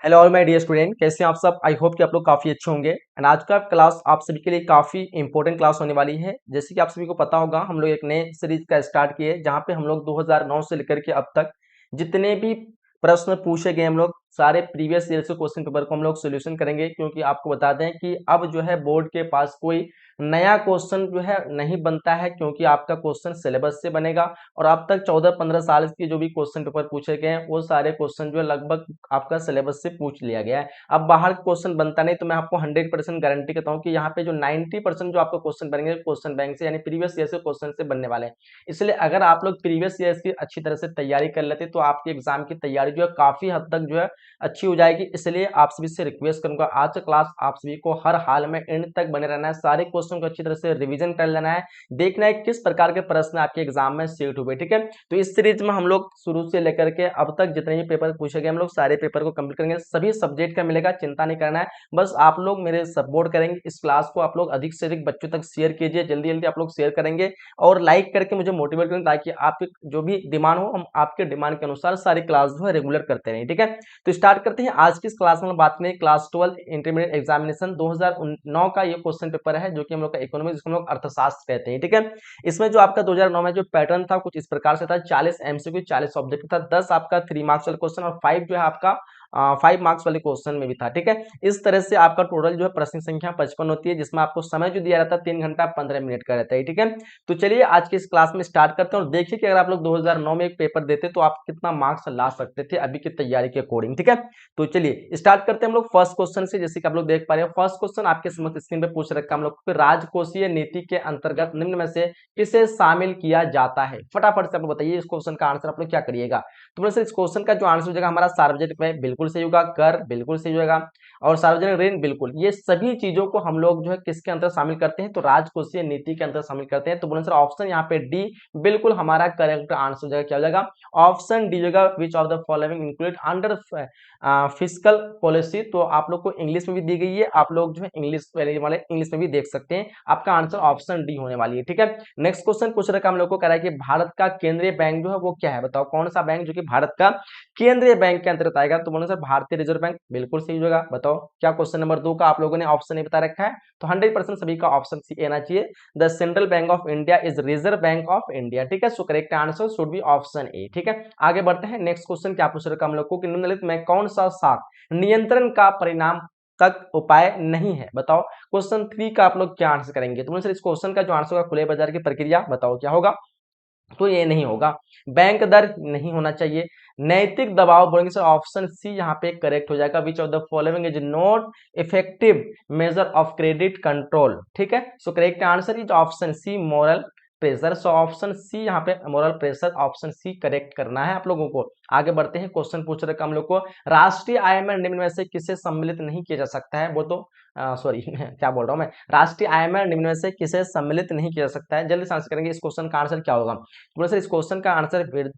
Hello all my dear student, कैसे हैं आप सब। आई होप कि आप लोग काफ़ी अच्छे होंगे। एंड आज का क्लास आप सभी के लिए काफ़ी इंपॉर्टेंट क्लास होने वाली है। जैसे कि आप सभी को पता होगा, हम लोग एक नए सीरीज का स्टार्ट किए जहाँ पे हम लोग 2009 से लेकर के अब तक जितने भी प्रश्न पूछे गए हम लोग सारे प्रीवियस ईयर के क्वेश्चन पेपर को हम लोग सोल्यूशन करेंगे। क्योंकि आपको बता दें कि अब जो है बोर्ड के पास कोई नया क्वेश्चन जो है नहीं बनता है, क्योंकि आपका क्वेश्चन सिलेबस से बनेगा। और अब तक 14-15 साल के जो भी क्वेश्चन पेपर पूछे गए हैं वो सारे क्वेश्चन जो है लगभग आपका सिलेबस से पूछ लिया गया है। अब बाहर क्वेश्चन बनता नहीं, तो मैं आपको 100% गारंटी करता हूँ कि यहाँ पे जो 90% जो आपको क्वेश्चन बनेंगे क्वेश्चन बैंक से, यानी प्रीवियस ईयर से क्वेश्चन से बनने वाले हैं। इसलिए अगर आप लोग प्रीवियस ईयर की अच्छी तरह से तैयारी कर लेते तो आपके एग्जाम की तैयारी जो है काफी हद तक जो है अच्छी हो जाएगी। इसलिए आप सभी से रिक्वेस्ट करूंगा, आज का क्लास आप सभी को हर हाल में एंड तक बने रहना है, सारे क्वेश्चन को अच्छी तरह से रिवीजन कर लेना है, देखना है किस प्रकार के प्रश्न आपके एग्जाम में सेट हुए। ठीक है, तो इस सीरीज में हम लोग शुरू से लेकर के अब तक जितने भी पेपर पूछे गए हम लोग सारे पेपर को कंप्लीट करेंगे। सभी सब्जेक्ट का मिलेगा, चिंता नहीं करना है, बस आप लोग मेरे सपोर्ट करेंगे। इस क्लास को आप लोग अधिक से अधिक बच्चों तक शेयर कीजिए, जल्दी जल्दी आप लोग शेयर करेंगे और लाइक करके मुझे मोटिवेट करें, ताकि आपके जो भी डिमांड हो हम आपके डिमांड के अनुसार सारी क्लास जो है रेगुलर करते रहें। ठीक है, तो स्टार्ट करते हैं। आज की इस क्लास में हम बात करें क्लास 12 इंटरमीडिएट एग्जामिनेशन 2009 का ये क्वेश्चन पेपर है, जो कि हम लोग का इकोनॉमिक्स, जिसको हम लोग अर्थशास्त्र कहते हैं। ठीक है, इसमें जो आपका 2009 में जो पैटर्न था कुछ इस प्रकार से था, 40 एमसीक्यू 40 ऑब्जेक्ट था, 10 आपका 3 मार्क्स वाला क्वेश्चन और 5 जो है आपका 5 मार्क्स वाले क्वेश्चन में भी था। ठीक है, इस तरह से आपका टोटल जो है प्रश्न संख्या 55 होती है, जिसमें आपको समय जो दिया रहता है 3 घंटा 15 मिनट का रहता है। ठीक है, तो चलिए आज की इस क्लास में स्टार्ट करते हैं और देखिए कि अगर आप लोग 2009 में एक पेपर देते तो आप कितना मार्क्स ला सकते थे अभी की तैयारी के अकॉर्डिंग। ठीक है, तो चलिए स्टार्ट करते हैं हम लोग फर्स्ट क्वेश्चन से। जैसे कि आप लोग देख पा रहे हैं, फर्स्ट क्वेश्चन आपके समक्ष स्क्रीन पे पूछ रखा है हम लोग को, राजकोषीय नीति के अंतर्गत निम्न में से किसे शामिल किया जाता है। फटाफट से आप लोग बताइए इस क्वेश्चन का आंसर आप लोग क्या करिएगा। तो इस क्वेश्चन का जो आंसर हो जाएगा हमारा सार्वजनिक व्यय, बिल्कुल सही होगा। कर, बिल्कुल सही होगा। और सार्वजनिक ऋण, बिल्कुल। ये सभी चीजों को हम लोग जो है किसके अंदर शामिल करते हैं, तो राजकोषीय नीति के अंदर शामिल करते हैं। तो बोले सर ऑप्शन यहाँ पे डी बिल्कुल हमारा करेक्ट आंसर हो जाएगा। क्या हो जाएगा, ऑप्शन डी होगा, विच of the following included under fiscal policy. तो आप लोग को इंग्लिश में भी दी गई है, आप लोग जो है इंग्लिश वाले इंग्लिश में भी देख सकते हैं। आपका आंसर ऑप्शन डी होने वाली है। ठीक है, नेक्स्ट क्वेश्चन पूछ रखा हम लोग को, कह रहा है कि भारत का केंद्रीय बैंक जो है वो क्या है, बताओ कौन सा बैंक जो कि भारत का केंद्रीय बैंक के अंतर्गत आएगा। तो बोलो सर भारतीय रिजर्व बैंक, बिल्कुल सही होगा। बताओ क्या क्वेश्चन नंबर 2 का आप लोगों ने ऑप्शन नहीं बता रखा है, तो 100% सभी का ऑप्शन सी आना चाहिए। The central bank of India is reserve bank of India. ठीक है, so correct answer should be option A. ठीक है, आगे बढ़ते हैं। नेक्स्ट क्वेश्चन क्या पूछ रखा हम लोग को कि निम्नलिखित में कौन सा शाख नियंत्रण का परिणाम तक उपाय नहीं है। बताओ क्वेश्चन 3 का आप लोग क्या आंसर करेंगे। तो सर इस क्वेश्चन का जो आंसर होगा खुले बाजार की प्रक्रिया, बताओ क्या होगा। तो ये नहीं होगा। बैंक दर नहीं होना चाहिए। नैतिक दबाव बोलेंगे सर ऑप्शन सी यहाँ पे करेक्ट हो जाएगा, which of the following is not effective measure of credit control. ठीक है, so correct answer is option C, moral pressure. So option C यहाँ पे moral pressure, option C correct करना है आप लोगों को। आगे बढ़ते हैं, क्वेश्चन पूछ रखा हम लोग को, राष्ट्रीय आय में निम्न में से किसे सम्मिलित नहीं किया जा सकता है। वो तो सॉरी क्या बोल रहा हूँ मैं, राष्ट्रीय आय में निम्न में से किसे सम्मिलित नहीं किया जा सकता है। जल्दी से आंसर करेंगे इस क्वेश्चन का आंसर क्या होगा। बोले सर इस क्वेश्चन का आंसर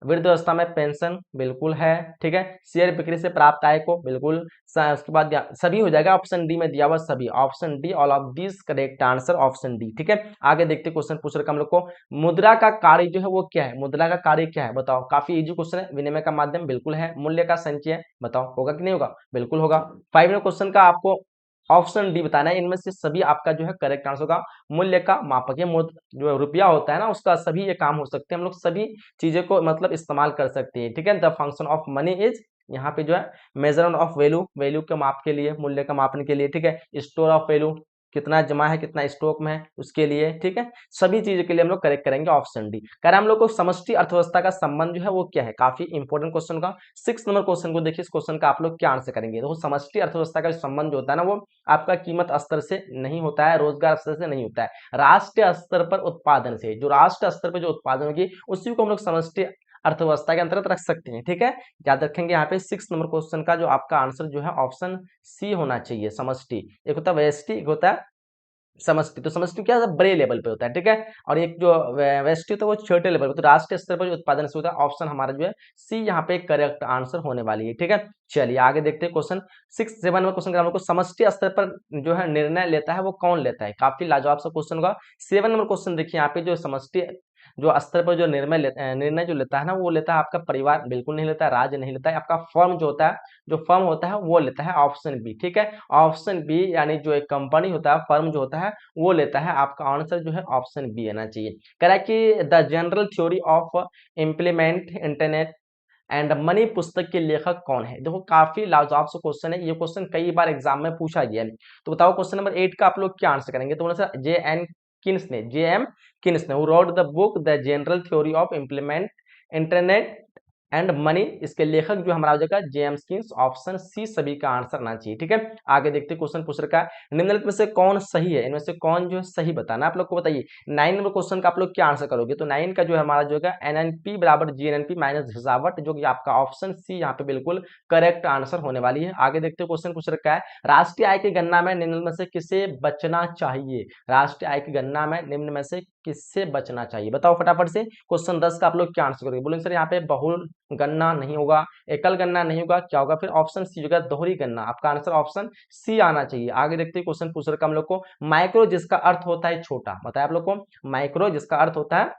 वृद्धावस्था में पेंशन, बिल्कुल है। ठीक है, शेयर बिक्री से प्राप्त आय को, बिल्कुल। उसके बाद सभी हो जाएगा, ऑप्शन डी में दिया हुआ सभी, option D, all of this correct answer option D. ठीक है, आगे देखते क्वेश्चन पूछ रखा हम लोग को, मुद्रा का कार्य जो है वो क्या है। मुद्रा का कार्य क्या है, बताओ। काफी इजी क्वेश्चन है। विनिमय का माध्यम, बिल्कुल है। मूल्य का संचय, बताओ होगा कि नहीं होगा, बिल्कुल होगा। 5 नंबर क्वेश्चन का आपको ऑप्शन डी बताना है, इनमें से सभी आपका जो है करेक्ट आंसर होगा। मूल्य का मापक, ये जो रुपया होता है ना उसका सभी ये काम हो सकते हैं, हम लोग सभी चीजें को मतलब इस्तेमाल कर सकते हैं। ठीक है, the function of money is, यहाँ पे जो है मेजरमेंट ऑफ वैल्यू, वैल्यू के माप के लिए, मूल्य का मापने के लिए। ठीक है, स्टोर ऑफ वैल्यू, कितना जमा है कितना स्टॉक में है उसके लिए। ठीक है, सभी चीजों के लिए हम लोग करेक्ट करेंगे ऑप्शन डी। कह रहे हैं हम लोग को समष्टि अर्थव्यवस्था का संबंध जो है वो क्या है, काफी इंपॉर्टेंट क्वेश्चन का। 6 नंबर क्वेश्चन को देखिए, इस क्वेश्चन का आप लोग क्या आंसर करेंगे। तो समष्टि अर्थव्यवस्था का जो संबंध होता है ना वो आपका कीमत स्तर से नहीं होता है, रोजगार स्तर से नहीं होता है, राष्ट्रीय स्तर पर उत्पादन से। जो राष्ट्रीय स्तर पर जो उत्पादन होगी उसी को हम लोग समष्टि अर्थव्यवस्था के अंतर्गत रख सकते हैं। ठीक है, याद रखेंगे यहाँ पे 6 नंबर क्वेश्चन का जो आपका आंसर जो है ऑप्शन सी होना चाहिए। समष्टि, एक होता है व्यष्टि, एक होता है समष्टि। तो समष्टि क्या है, बड़े लेवल पे होता है। ठीक है, और एक जो व्यष्टि होता है वो छोटे लेवल पे, तो राष्ट्रीय स्तर पर जो उत्पादन से होता है। ऑप्शन हमारा जो है सी यहाँ पे करेक्ट आंसर होने वाली है। ठीक है, चलिए आगे देखते हैं क्वेश्चन 6-7 में क्वेश्चन को, समष्टि स्तर पर जो है निर्णय लेता है वो कौन लेता है। काफी लाजवाब सा क्वेश्चन होगा। 7 नंबर क्वेश्चन देखिए, यहाँ पे जो समष्टि जो स्तर पर जो निर्णय जो लेता है ना, वो लेता है आपका परिवार, बिल्कुल नहीं लेता है, राज्य नहीं लेता है, आपका फर्म जो होता है, जो फर्म होता है वो लेता है, ऑप्शन बी। ठीक है, ऑप्शन बी यानी जो एक कंपनी होता है, फर्म जो होता है वो लेता है। आपका आंसर जो है ऑप्शन बी आना चाहिए। कह रहा है कि the general theory of implement internet and money पुस्तक के लेखक कौन है? देखो काफी लाजवाब सा क्वेश्चन है, ये क्वेश्चन कई बार एग्जाम में पूछा गया है। तो बताओ क्वेश्चन नंबर 8 का आप लोग क्या आंसर करेंगे? तो सर जे एम किन्स ने, who wrote the book the general theory of implement internet and money, इसके लेखक जो हमारा हो जाएगा जेम्स किन्स, ऑप्शन सी सभी का आंसर आना चाहिए। ठीक है, आगे देखते क्वेश्चन पूछ रखा है, निम्नलिखित में से कौन सही है, इनमें से कौन जो है सही बताना आप लोग को। बताइए 9 नंबर क्वेश्चन का आप लोग क्या आंसर करोगे? तो 9 का जो है हमारा जो है एनएनपी बराबर जीएनएनपी माइनस घिसावट, जो कि आपका ऑप्शन सी यहाँ पे बिल्कुल करेक्ट आंसर होने वाली है। आगे देखते क्वेश्चन पूछ रखा है, राष्ट्रीय आय की गणना में निम्न में से किसे बचना चाहिए? राष्ट्रीय आय की गणना में निम्न में से किससे बचना चाहिए? बताओ फटाफट से। क्वेश्चन 10 का आप लोग क्या आंसर करोगे? बोलेंगे सर यहाँ पे बहुल गणना नहीं होगा, एकल गणना नहीं होगा, क्या होगा? फिर ऑप्शन सी होगा दोहरी गणना। आपका आंसर ऑप्शन सी आना चाहिए। आगे देखते हैं क्वेश्चन पूछ रखा हम लोग को, माइक्रो जिसका अर्थ होता है छोटा, बताया आप लोग को, माइक्रो जिसका अर्थ होता है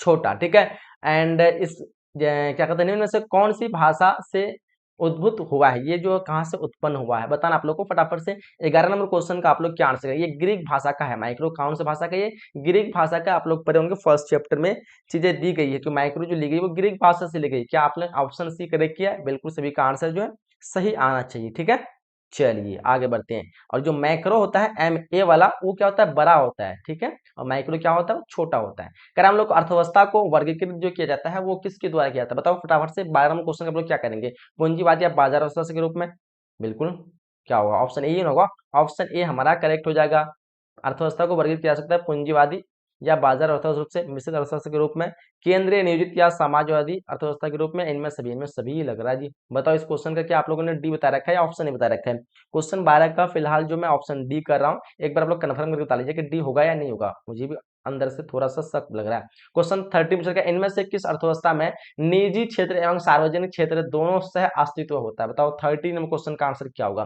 छोटा। ठीक है, एंड इस क्या कहते हैं, इनमें से कौन सी भाषा से उद्भूत हुआ है? ये जो कहाँ से उत्पन्न हुआ है बताना आप लोग को फटाफट से। 11 नंबर क्वेश्चन का आप लोग क्या आंसर करेंगे? ये ग्रीक भाषा का है, माइक्रो कौन सी भाषा का? ये ग्रीक भाषा का। आप लोग पढ़े होंगे फर्स्ट चैप्टर में चीजें दी गई है कि माइक्रो जो ली गई वो ग्रीक भाषा से ली गई। क्या आपने ऑप्शन सी करेक्ट किया? बिल्कुल सभी का आंसर जो है सही आना चाहिए। ठीक है, चलिए आगे बढ़ते हैं। और जो मैक्रो होता है एम ए वाला, वो क्या होता है? बड़ा होता है। ठीक है, और माइक्रो क्या होता है? छोटा होता है। कर हम लोग अर्थव्यवस्था को वर्गीकृत जो किया जाता है वो किसके द्वारा किया जाता है? बताओ फटाफट से। 12 नंबर क्वेश्चन हम लोग क्या करेंगे? पूंजीवाद या बाजार अर्थव्यवस्था के रूप में? बिल्कुल क्या होगा? ऑप्शन ए होगा, ऑप्शन ए हमारा करेक्ट हो जाएगा। अर्थव्यवस्था को वर्गीकृत किया जा सकता है पूंजीवादी या बाजार अर्थव्यवस्था से, मिश्रित अर्थव्यवस्था के रूप में, केंद्रीय नियोजित या समाजवादी अर्थव्यवस्था के रूप में, इनमें सभी ही लग रहा है जी। बताओ इस क्वेश्चन का क्या आप लोगों ने डी बता रखा है या ऑप्शन ए बता रखा है? क्वेश्चन 12 का फिलहाल जो मैं ऑप्शन डी कर रहा हूँ, एक बार आप लोग कन्फर्म करके बता लीजिए कि डी होगा या नहीं होगा, मुझे भी अंदर से थोड़ा सा शक लग रहा है। क्वेश्चन 30 पूछ रखा है, इनमें से किस अर्थव्यवस्था में निजी क्षेत्र एवं सार्वजनिक क्षेत्र दोनों सह अस्तित्व होता है? बताओ 30 नंबर क्वेश्चन का आंसर क्या होगा?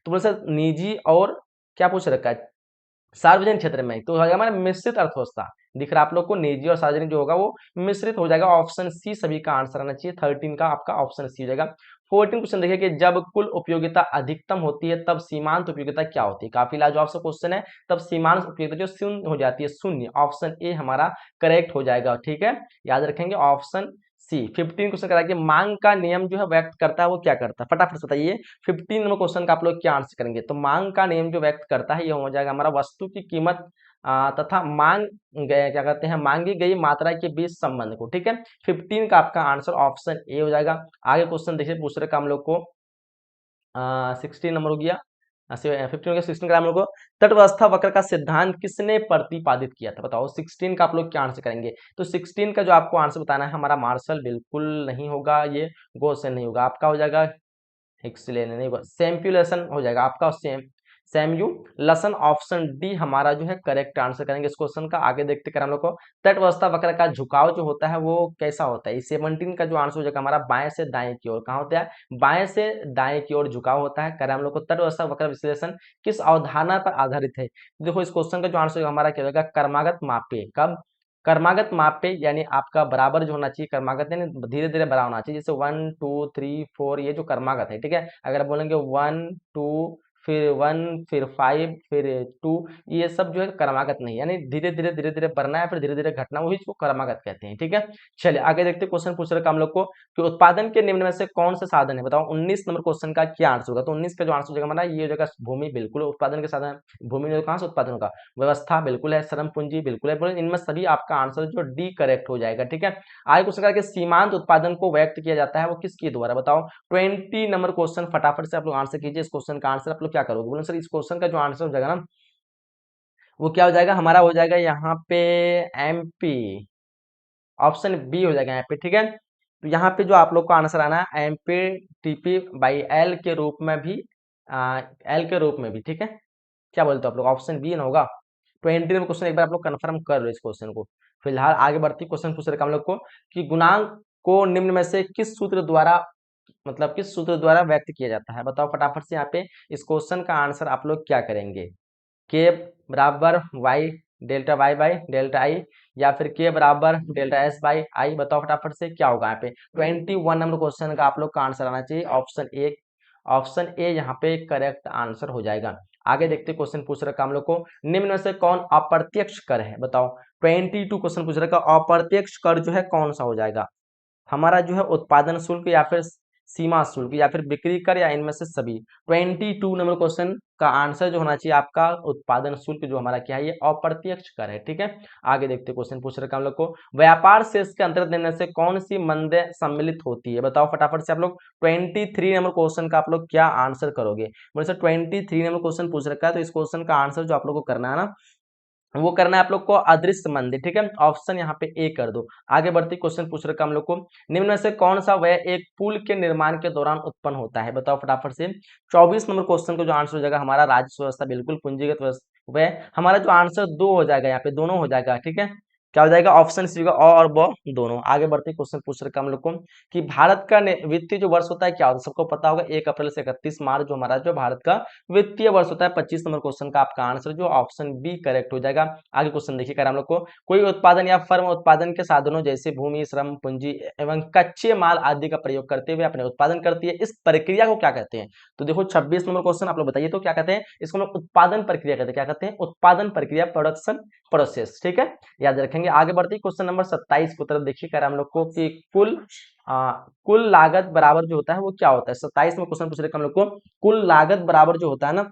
तो बोले सर निजी और क्या पूछ रखा है? सार्वजनिक क्षेत्र में, तो हो जाएगा हमारा मिश्रित अर्थव्यवस्था। दिख रहा है आप लोग को, निजी और सार्वजनिक जो होगा वो मिश्रित हो जाएगा। ऑप्शन सी सभी का आंसर आना चाहिए। 13 का आपका ऑप्शन सी हो जाएगा। 14 क्वेश्चन देखिए कि जब कुल उपयोगिता अधिकतम होती है तब सीमांत उपयोगिता क्या होती है? काफी लाजवाब सा क्वेश्चन है। तब सीमांत उपयोगिता जो शून्य हो जाती है, शून्य, ऑप्शन ए हमारा करेक्ट हो जाएगा। ठीक है, याद रखेंगे ऑप्शन सी। 15 क्वेश्चन करा कि मांग का नियम जो है व्यक्त करता है वो क्या करता है? फटाफट से बताइए। 15 नंबर क्वेश्चन का आप लोग क्या आंसर करेंगे? तो मांग का नियम जो व्यक्त करता है ये हो जाएगा हमारा वस्तु की कीमत तथा क्या कहते हैं मांगी गई मात्रा के बीच संबंध को। ठीक है, 15 का आपका आंसर ऑप्शन ए हो जाएगा। आगे क्वेश्चन देखिए दूसरे का हम लोग को 16 नंबर हो गया, 15 का 16 का हम लोग को, तटवस्था वक्र का सिद्धांत किसने प्रतिपादित किया था? बताओ 16 का आप लोग क्या आंसर करेंगे? तो 16 का जो आपको आंसर बताना है हमारा मार्शल बिल्कुल नहीं होगा, ये गोसेन नहीं होगा, आपका हो जाएगा हिक्सलेन नहीं होगा, सैम्पुलेशन हो जाएगा आपका, सैम्युलेशन। ऑप्शन डी हमारा जो है करेक्ट आंसर करेंगे इस क्वेश्चन का। आगे देखते कर हम लोग को, तटवस्था वक्र का झुकाव जो होता है वो कैसा होता है? 17 का जो आंसर हो जाएगा हमारा बाएं से दाएं की ओर, कहाँ होता है? बाएं से दाएं की ओर झुकाव होता है। कर हम लोग को तटवस्था वक्र विश्लेषण किस अवधारणा पर आधारित है? देखो इस क्वेश्चन का जो आंसर हमारा क्या होगा? कर्मागत मापे। कब? कर्मागत मापे यानी आपका बराबर जो होना चाहिए, कर्मागत यानी धीरे धीरे बड़ा होना चाहिए, जैसे 1 2 3 4 ये जो कर्मागत है। ठीक है, अगर बोलेंगे 1 2 फिर 1 फिर 5 फिर 2, ये सब जो है कर्मागत नहीं, यानी धीरे धीरे बढ़ना है फिर धीरे धीरे घटना, वही इसको कर्मागत कहते हैं। ठीक है, चलिए आगे देखते हैं। क्वेश्चन पूछ रखा हम लोग को कि उत्पादन के निम्न में से कौन से साधन है? बताओ 19 नंबर क्वेश्चन का क्या आंसर होगा? तो 19 का जो आंसर हो जाएगा हमारा ये हो जाएगा भूमि, बिल्कुल उत्पादन के साधन है। भूमि में कहाँ से उत्पादन होगा? व्यवस्था बिल्कुल है, श्रम पूंजी बिल्कुल है, बोले इनमें सभी आपका आंसर जो डी करेक्ट हो जाएगा। ठीक है, आगे क्वेश्चन करके सीमांत उत्पादन को व्यक्त किया जाता है वो किसके द्वारा? बताओ 20 नंबर क्वेश्चन फटाफट से आप लोग आंसर कीजिए। इस क्वेश्चन का आंसर आप लोग क्या करोगे? बोलो सर इस क्वेश्चन का जो आंसर हो जाएगा ना वो क्या हो जाएगा हमारा? हो जाएगा यहाँ पे एमपी, ऑप्शन बी हो जाएगा यहाँ पे। ठीक है, तो यहाँ पे जो आप लोग को आंसर आना है एमपी टीपी बाई एल के रूप में भी, एल के रूप में भी। ठीक है, क्या बोलते हो आप लोग? ऑप्शन बी ना होगा। 20 नंबर क्वेश्चन एक बार आप लोग कंफर्म कर लो इस क्वेश्चन को। फिलहाल आगे बढ़ती क्वेश्चन पूछ रखा हम लोग को कि गुणांक को निम्न में से किस सूत्र द्वारा, मतलब किस सूत्र द्वारा व्यक्त किया जाता है? बताओ फटाफट से यहाँ पे इस क्वेश्चन का आंसर आप लोग क्या करेंगे? के बराबर Y delta Y by delta I, या फिर के बराबर डेल्टा एस बाई आई। बताओ फटाफट से क्या होगा यहाँ पे। 21 नंबर क्वेश्चन का आप लोग का आंसर आना चाहिए ऑप्शन ए यहाँ पे करेक्ट आंसर हो जाएगा। आगे देखते क्वेश्चन पूछ रखा हम लोग को, निम्न में से कौन अप्रत्यक्ष कर है। बताओ 22 क्वेश्चन पूछ रखा, अप्रत्यक्ष कर जो है कौन सा हो जाएगा हमारा, जो है उत्पादन शुल्क या फिर सीमा शुल्क या फिर बिक्री कर या इनमें से सभी। 22 नंबर क्वेश्चन का आंसर जो होना चाहिए आपका उत्पादन शुल्क, जो हमारा क्या है ये अप्रत्यक्ष कर है। ठीक है, आगे देखते क्वेश्चन पूछ रखा हम लोग को, व्यापार शेष के अंतर्गत निम्न से कौन सी मंदे सम्मिलित होती है। बताओ फटाफट से आप लोग 23 नंबर क्वेश्चन का आप लोग क्या आंसर करोगे। मेरे से 23 नंबर क्वेश्चन पूछ रखा है, तो इस क्वेश्चन का आंसर जो आप लोग को करना है ना, वो करना है आप लोग को अदृश्य मंदिर। ठीक है, ऑप्शन यहाँ पे ए कर दो। आगे बढ़ते क्वेश्चन पूछ रखा हम लोग को, निम्न में से कौन सा वह एक पुल के निर्माण के दौरान उत्पन्न होता है। बताओ फटाफट से। 24 नंबर क्वेश्चन का जो आंसर हो जाएगा हमारा राजस्व व्यवस्था, बिल्कुल पूंजीगत व्यवस्था, वह हमारा जो आंसर दो हो जाएगा, यहाँ पे दोनों हो जाएगा। ठीक है, क्या हो जाएगा, ऑप्शन सी होगा और ब दोनों। आगे बढ़ते क्वेश्चन पूछ रखा हम लोग को कि भारत का वित्तीय जो वर्ष होता है क्या होता है, सबको पता होगा 1 अप्रैल से 31 मार्च जो हमारा जो भारत का वित्तीय वर्ष होता है। 25 नंबर क्वेश्चन का आपका आंसर जो ऑप्शन बी करेक्ट हो जाएगा। आगे क्वेश्चन देखिए कर हम लोग को, कोई उत्पादन या फर्म उत्पादन के साधनों जैसे भूमि, श्रम, पूंजी एवं कच्चे माल आदि का प्रयोग करते हुए अपने उत्पादन करती है, इस प्रक्रिया को क्या कहते हैं। तो देखो 26 नंबर क्वेश्चन आप लोग बताइए तो क्या कहते हैं, इसको हम लोग उत्पादन प्रक्रिया कहते हैं। क्या कहते हैं, उत्पादन प्रक्रिया, प्रोडक्शन प्रोसेस। ठीक है, याद रखेंगे। आगे बढ़ते क्वेश्चन नंबर 27 की तरफ देखिए कर हम लोग को कि कुल लागत बराबर जो होता है वो क्या होता है। 27 में क्वेश्चन पूछ रहे हम लोग को, कुल लागत बराबर जो होता है ना,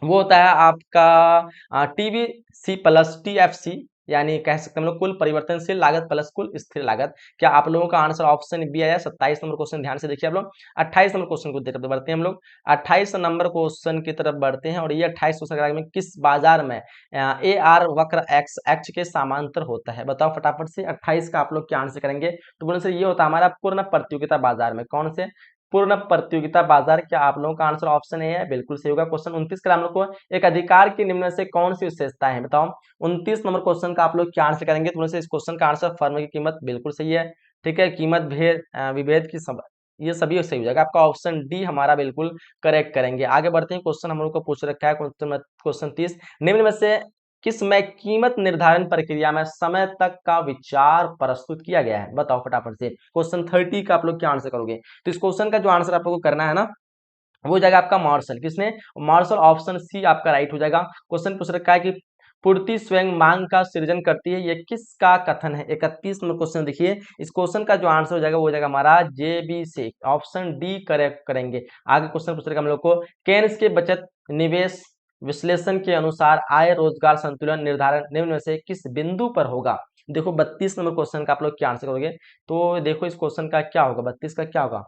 वो होता है आपका टीवीसी प्लस टीएफसी, यानी कह सकते हैं हम लोग कुल परिवर्तनशील लागत प्लस कुल स्थिर लागत। क्या आप लोगों का आंसर ऑप्शन बी आया। 27 नंबर क्वेश्चन ध्यान से देखिए आप लोग। 28 नंबर क्वेश्चन को देखते बढ़ते हैं हम लोग। 28 नंबर क्वेश्चन की तरफ बढ़ते हैं, और ये 28 क्वेश्चन में किस बाजार में ए आर वक्र एक्स एक्स के समांतर होता है। बताओ फटाफट से 28 का आप लोग क्या आंसर करेंगे। तो बोले सर ये होता है हमारा पूर्ण प्रतियोगिता बाजार में। कौन से पूर्ण प्रतियोगिता बाजार। क्या आप लोगों का आंसर ऑप्शन ए है, बिल्कुल सही होगा। क्वेश्चन 29 का हम लोग को, एक अधिकार की निम्न में से कौन सी विशेषता है। बताओ 29 नंबर क्वेश्चन का आप लोग क्या आंसर करेंगे। तो इस क्वेश्चन का आंसर फर्म की कीमत, बिल्कुल सही है। ठीक है, कीमत भेद विभेद की ये सभी सही हो जाएगा। आपका ऑप्शन डी हमारा बिल्कुल करेक्ट करेंगे। आगे बढ़ते हैं, क्वेश्चन हम लोग को पूछ रखा है क्वेश्चन 30, निम्न में से किस में कीमत निर्धारण प्रक्रिया में समय तक का विचार प्रस्तुत किया गया है। बताओ फटाफट से। क्वेश्चन 30 का आप लोग क्या आंसर करोगे। तो इस क्वेश्चन का जो आंसर आप लोग को करना है ना, वो हो जाएगा आपका मार्शल। किसने, मार्शल। ऑप्शन सी आपका राइट हो जाएगा। क्वेश्चन पूछ रखा है कि पूर्ति स्वयं मांग का सृजन करती है, ये किसका कथन है। 31 नंबर क्वेश्चन देखिए, इस क्वेश्चन का जो आंसर हो जाएगा वो हो जाएगा हमारा जे बी से, ऑप्शन डी करेक्ट करेंगे। आगे क्वेश्चन पूछ रखा हम लोग को, केन्स के बचत निवेश विश्लेषण के अनुसार आय रोजगार संतुलन निर्धारण निम्न में से किस बिंदु पर होगा। देखो 32 नंबर क्वेश्चन का आप लोग क्या आंसर करोगे। तो देखो इस क्वेश्चन का क्या होगा, 32 का क्या होगा।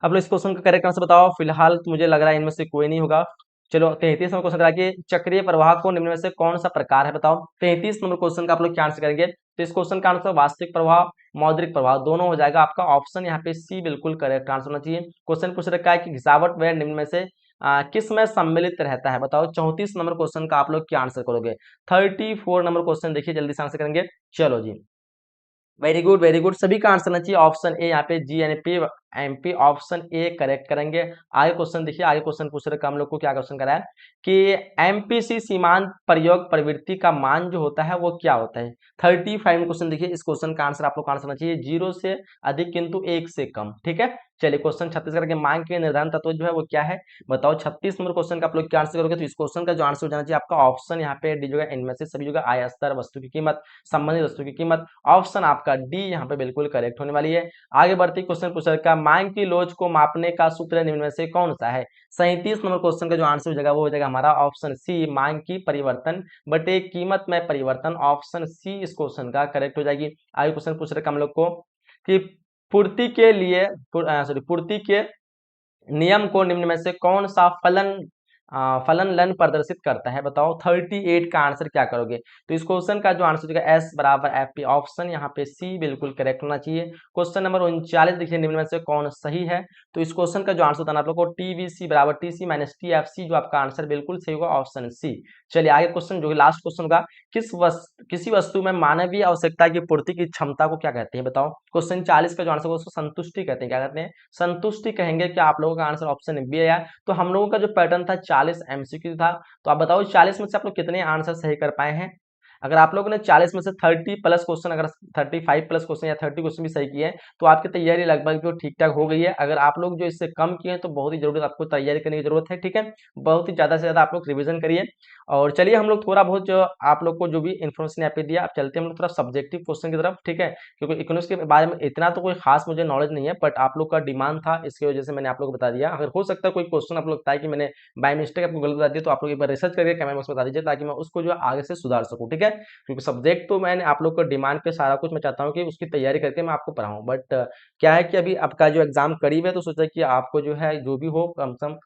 आप लोग इस क्वेश्चन का करेक्ट आंसर बताओ। फिलहाल तो मुझे लग रहा है इनमें से कोई नहीं होगा। चलो 33 नंबर क्वेश्चन करा कि चक्रीय प्रवाह को निम्न में से कौन सा प्रकार है। बताओ 33 नंबर क्वेश्चन का आप लोग क्या आंसर करेंगे। तो इस क्वेश्चन का आंसर वास्तविक प्रवाह, मौद्रिक प्रवाह दोनों हो जाएगा। आपका ऑप्शन यहाँ पे सी बिल्कुल करेक्ट आंसर होना चाहिए। क्वेश्चन पूछ रखा है कि घिसावट वह निम्न में से किस में सम्मिलित रहता है। बताओ 34 नंबर क्वेश्चन का आप लोग क्या आंसर करोगे। 34 नंबर क्वेश्चन देखिए जल्दी से आंसर करेंगे। चलो जी, वेरी गुड वेरी गुड, सभी का आंसर आना चाहिए ऑप्शन ए। यहाँ पे GNP MP option A correct करेंगे। आगे क्वेश्चन देखिए, आगे क्वेश्चन पूछ रहे हम लोग को, क्या क्वेश्चन करा है कि एमपीसी सीमांत प्रयोग प्रवृत्ति का मान जो होता है वो क्या होता है। 35 क्वेश्चन देखिए, इस क्वेश्चन का आंसर आप लोग का आंसर आना चाहिए 0 से अधिक किंतु 1 से कम। ठीक है, चलिए क्वेश्चन 36 करके, मांग के निर्धारण तत्व जो है वो क्या है। बताओ 36 नंबर क्वेश्चन का आप लोग क्या आंसर करोगे। तो इस क्वेश्चन का जो आंसर हो जाना चाहिए आपका ऑप्शन यहाँ पे डी होगा। इनमें से सभी जगह आय स्तर, वस्तु की कीमत, संबंधित वस्तु की कीमत, ऑप्शन आपका डी यहाँ पे बिल्कुल करेक्ट होने वाली है। आगे बढ़ते क्वेश्चन पूछ रखा, मांग की लोच को मापने का सूत्र निम्न में से कौन सा है। 37 नंबर क्वेश्चन का जो आंसर हो जाएगा वो हो जाएगा हमारा ऑप्शन सी, मांग की परिवर्तन बटे कीमत में परिवर्तन। ऑप्शन सी इस क्वेश्चन का करेक्ट हो जाएगी। आगे क्वेश्चन पूछ रखा हम लोग को कि पूर्ति के लिए पूर्ति के नियम को निम्न में से कौन सा फलन प्रदर्शित करता है। बताओ 38 का आंसर क्या करोगे। तो इस क्वेश्चन का जो आंसर होगा एस बराबर एफ पी, ऑप्शन यहाँ पे सी बिल्कुल करेक्ट होना चाहिए। क्वेश्चन नंबर 39 देखिए, निम्न में से कौन सही है। तो इस क्वेश्चन का जो आंसर होता है आप लोग को टीवीसी बराबर टीसी माइनस टीएफसी, जो आपका आंसर बिल्कुल सही होगा ऑप्शन सी। चलिए आगे क्वेश्चन जो लास्ट क्वेश्चन होगा, किसी वस्तु में मानवीय आवश्यकता की पूर्ति की क्षमता को क्या कहते हैं। बताओ क्वेश्चन 40 का जो आंसर होगा उसको संतुष्टि कहते हैं। क्या कहते हैं, संतुष्टि कहेंगे। क्या आप लोगों का आंसर ऑप्शन बी आया। तो हम लोगों का जो पैटर्न था 40 एमसीक्यू था। तो आप बताओ 40 में से आप लोग कितने आंसर सही कर पाए हैं। अगर आप लोगों ने 40 में से 30 प्लस क्वेश्चन, अगर 35 प्लस क्वेश्चन या 30 क्वेश्चन भी सही किए हैं तो आपकी तैयारी लगभग जो ठीक ठाक हो गई है। अगर आप लोग जो इससे कम किए हैं तो बहुत ही जरूरत आपको तैयारी करने की जरूरत है, ठीक है। बहुत ही ज्यादा से ज्यादा आप लोग रिवीजन करिए। और चलिए हम लोग थोड़ा बहुत जो आप लोग को जो भी इन्फॉर्मेशन यहाँ पे दिया, अब चलते हैं हम लोग थोड़ा सब्जेक्टिव क्वेश्चन की तरफ, ठीक है। क्योंकि इकोनॉमिक्स के बारे में इतना तो कोई खास मुझे नॉलेज नहीं है, बट आप लोग का डिमांड था, इसकी वजह से मैंने आप लोग को बता दिया। अगर हो सकता है कोई क्वेश्चन आप लोग लगता है कि मैंने बाय मिस्टेक आपको गलत बता दिया, तो आप लोग एक बार रिसर्च करके कमेंट बॉक्स में बता दीजिए, ताकि मैं उसको जो है आगे से सुधार सकूं, ठीक है। क्योंकि सब्जेक्ट तो मैंने आप लोग को डिमांड पे सारा कुछ मैं चाहता हूँ कि उसकी तैयारी करके मैं आपको पढ़ाऊँ, बट क्या है कि अभी आपका जो एग्जाम करीब है, तो सोचा कि आपको जो है जो भी हो कम से कम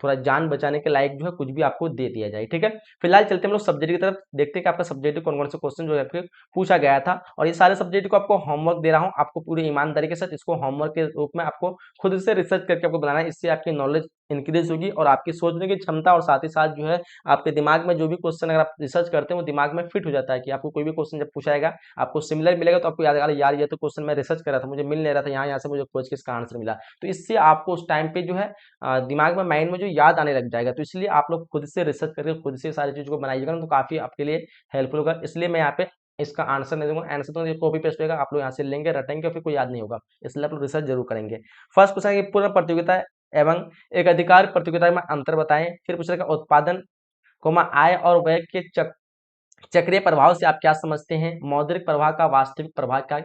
थोड़ा जान बचाने के लायक जो है कुछ भी आपको दे दिया जाए, ठीक है। फिलहाल चलते हैं हम लोग सब्जेक्ट की तरफ, देखते हैं कि आपका सब्जेक्ट कौन कौन से क्वेश्चन जो है आपके पूछा गया था। और ये सारे सब्जेक्ट को आपको होमवर्क दे रहा हूँ, आपको पूरी ईमानदारी के साथ इसको होमवर्क के रूप में आपको खुद से रिसर्च करके आपको बनाना है। इससे आपकी नॉलेज इंक्रीज होगी और आपकी सोचने की क्षमता, और साथ ही साथ जो है आपके दिमाग में जो भी क्वेश्चन अगर आप रिसर्च करते हैं वो दिमाग में फिट हो जाता है, कि आपको कोई भी क्वेश्चन जब पूछाएगा आपको सिमिलर मिलेगा तो आपको याद आएगा, यार ये तो क्वेश्चन मैं रिसर्च कर रहा था, मुझे मिल नहीं रहा था, यहाँ से मुझे खोज के इसका आंसर मिला। तो इससे आपको उस टाइम पे जो है दिमाग में, माइंड में जो याद आने लग जाएगा। तो इसलिए आप लोग खुद से रिसर्च करके खुद से सारी चीज़ को बनाइएगा ना, तो काफ़ी आपके लिए हेल्पफुल होगा। इसलिए मैं यहाँ पे इसका आंसर नहीं दूंगा, आंसर तो कॉपी पेस्ट होगा, आप लोग यहाँ से लेंगे, रटेंगे, फिर कोई याद नहीं होगा। इसलिए आप लोग रिसर्च जरूर करेंगे। फर्स्ट क्वेश्चन है कि पूर्ण प्रतियोगिता एवं एक अधिकार प्रतियोगिता में अंतर बताएं। फिर पूछ रहा है उत्पादन आय और व्यय के चक्रीय प्रभाव से आप क्या समझते हैं। मौद्रिक प्रवाह का वास्तविक प्रभाव का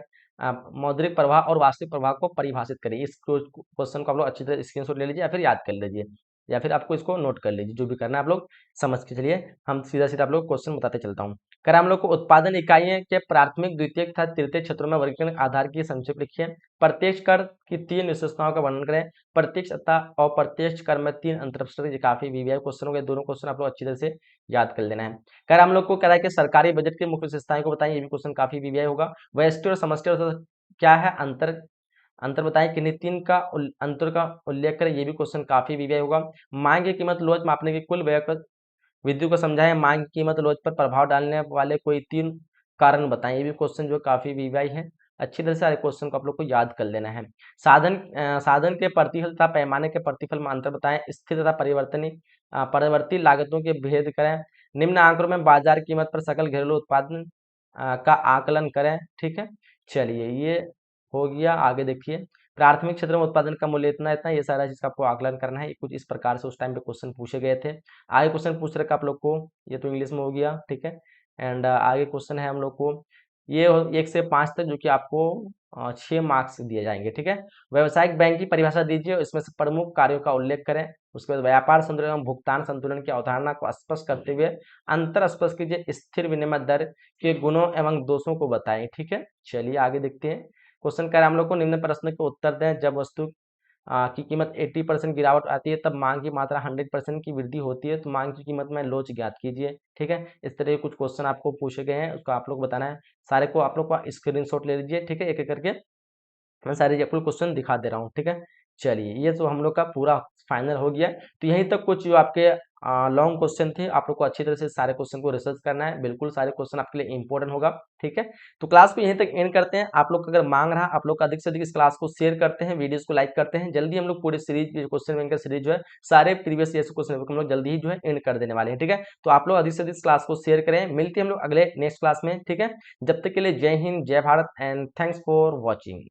मौद्रिक प्रवाह और वास्तविक प्रभाव को परिभाषित करिए। इस क्वेश्चन को आप लोग अच्छी तरह स्क्रीनशॉट ले लीजिए, या फिर याद कर लीजिए, या फिर आपको इसको नोट कर लीजिए, जो भी करना है आप लोग समझ के चलिए। हम सीधा सीधा आप लोग क्वेश्चन बताते चलता हूँ। कर हम लोग को उत्पादन इकाइयों के प्राथमिक, द्वितीयक तथा तृतीय क्षेत्रों में वर्गीकरण आधार की संक्षिप्त लिखिए। प्रत्यक्ष कर की 3 विशेषताओं का वर्णन करें। प्रत्यक्ष तथा अप्रत्यक्ष कर में 3 अंतर। काफी वीवीआई क्वेश्चन हो गए, दोनों क्वेश्चन आप लोग अच्छी तरह से याद कर लेना है। कर हम लोग को कह रहा है कि सरकारी बजट की मुख्य विशेषताएं को बताएं, ये भी क्वेश्चन काफी वीवीआई होगा। व्यष्टि और समष्टि अर्थ क्या है, अंतर अंतर बताएं, किन्हीं 3 का अंतर का उल्लेख करें, ये भी क्वेश्चन काफी वीवीआई होगा। मांग की कीमत लोच मापने की कुल व्यय विधि को समझाएं। मांग की कीमत लोच पर प्रभाव डालने वाले कोई 3 कारण बताएं, ये भी क्वेश्चन जो काफी वीवीआई है। अच्छी तरह से सारे क्वेश्चन को आप लोग को याद कर लेना है। साधन के प्रतिफल तथा पैमाने के प्रतिफल में अंतर बताएं। स्थिर तथा परिवर्ती लागतों के भेद करें। निम्न आंकड़ों में बाजार कीमत पर सकल घरेलू उत्पादन का आकलन करें, ठीक है। चलिए ये हो गया, आगे देखिए। प्राथमिक क्षेत्र में उत्पादन का मूल्य इतना इतना, ये सारा चीज का आपको आकलन करना है। कुछ इस प्रकार से उस टाइम पे क्वेश्चन पूछे गए थे। आगे क्वेश्चन पूछ रखा आप लोग को, ये तो इंग्लिश में हो गया, ठीक है। एंड आगे क्वेश्चन है हम लोग को ये 1 से 5 तक, जो कि आपको 6 मार्क्स दिए जाएंगे, ठीक है। व्यवसायिक बैंक की परिभाषा दीजिए, इसमें से प्रमुख कार्यों का उल्लेख करें। उसके बाद व्यापार संतुलन एवं भुगतान संतुलन की अवधारणा को स्पष्ट करते हुए अंतर स्पष्ट कीजिए। स्थिर विनिमय दर के गुणों एवं दोषों को बताएं, ठीक है। चलिए आगे देखते हैं। क्वेश्चन क्या है, हम लोग को निम्न प्रश्न के उत्तर दें। जब वस्तु की कीमत 80% गिरावट आती है, तब मांग की मात्रा 100% की वृद्धि होती है, तो मांग की कीमत में लोच ज्ञात कीजिए, ठीक है। इस तरह के कुछ क्वेश्चन आपको पूछे गए हैं, उसको आप लोग बताना है। सारे को आप लोग का स्क्रीनशॉट ले लीजिए, ठीक है। एक एक करके मैं सारे आपको क्वेश्चन दिखा दे रहा हूँ, ठीक है। चलिए ये तो हम लोग का पूरा फाइनल हो गया। तो यहीं तक कुछ जो आपके लॉन्ग क्वेश्चन थे, आप लोग को अच्छी तरह से सारे क्वेश्चन को रिसर्च करना है। बिल्कुल सारे क्वेश्चन आपके लिए इंपॉर्टेंट होगा, ठीक है। तो क्लास को यहीं तक एंड करते हैं। आप लोग अगर मांग रहा, आप लोग अधिक से अधिक इस क्लास को शेयर करते हैं, वीडियोस को लाइक करते हैं। जल्दी हम लोग पूरे सीरीज क्वेश्चन बैंक का सीरीज जो है, सारे प्रीवियस ईयर क्वेश्चन हम लोग जल्दी ही जो है एंड कर देने वाले हैं, ठीक है। तो आप लोग अधिक से अधिक इस क्लास को शेयर करें। मिलते हैं हम लोग अगले नेक्स्ट क्लास में, ठीक है। जब तक के लिए जय हिंद, जय Bharat and thanks for watching.